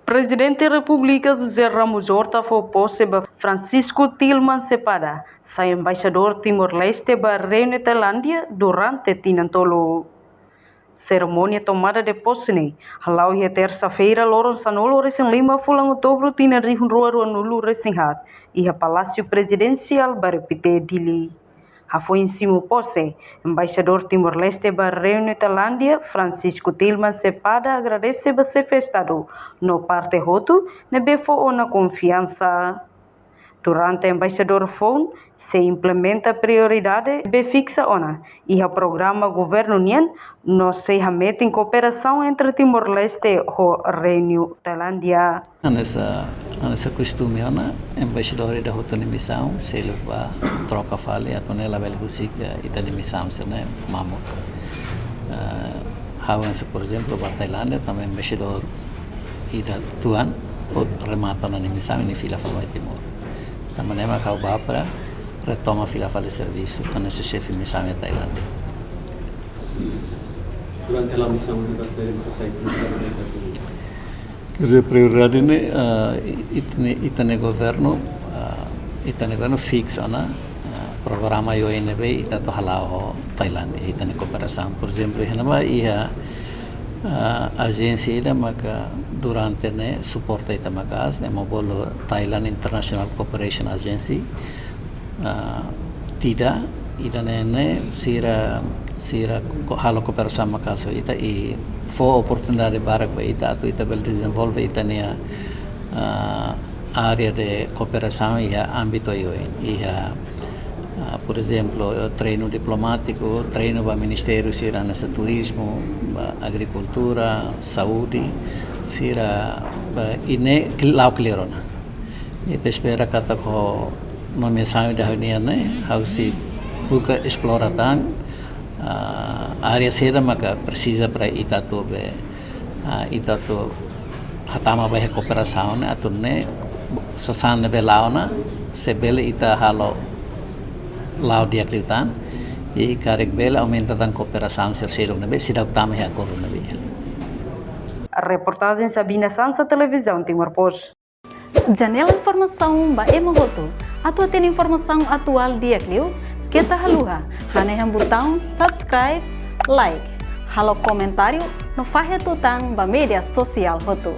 Presidente da República José Ramos Horta foi posse Francisco Tilman Cepeda, sai embaixador Timor-Leste para Reino Tailândia durante Tinantolo. Cerimônia tomada de posse ne, halau ia terça-feira, Loron Sanolo recém Lima, fulang outubro, tina rihun rua nulu recém hat, ia Palácio Presidencial para Pite Dili. Foi em cima posse, embaixador Timor-Leste para Reino Tailândia, Francisco Tilman Cepeda agradece a ser festado no parte roto, ne befo na confiança. Durante o embaixador Fon, se implementa prioridade be fixa ona e o programa governo nian no se mete em cooperação entre Timor-Leste e Reino Tailândia. Nessa costume ona embaixador da Rota Missão se leva troca fale atau nela bel husik ita missão se né mamo. Hawan por exemplo para Tailândia também embaixador ida tuan remata na missão ni fila fala Timor. Também kau bapra retoma fila fale serviço com esse chefe missão em Tailândia. Durante a missão da série quer dizer, prioridade ne itane governo fixo na programa yo NB ita to halau Tailândia itane cooperação por exemplo henaba ia agência ida maka durante ne suporta ita makas ne mobolo Thailand International Cooperation Agency tidak ida ne sira halo cooperação makaso ita e for oportunidade barak ba ita atu ita bel desenvolve ita ne área de cooperação e âmbito yo por exemplo, treino diplomático, treino para ministério sira nessa turismo, agricultura, saúde, sira ine lau clerona. E te espera kata ko no mensagem da reunião né, how se buka exploratan área seda maka precisa para itatu hatama ba cooperação né, atu ne sasan be launa se bele ita halo lau dia kliutan e karek bela aumenta tan cooperação serceiro nabe sidak tama ha koru nabe. A reportagem Sabina Sansa, Televisão Timor-Poste. Janela informação ba emogoto. Atua tem informação atual dia kliu, kita haluha. Haneham botão subscribe, like. Halo comentário no fahe tutang ba media sosial hotu.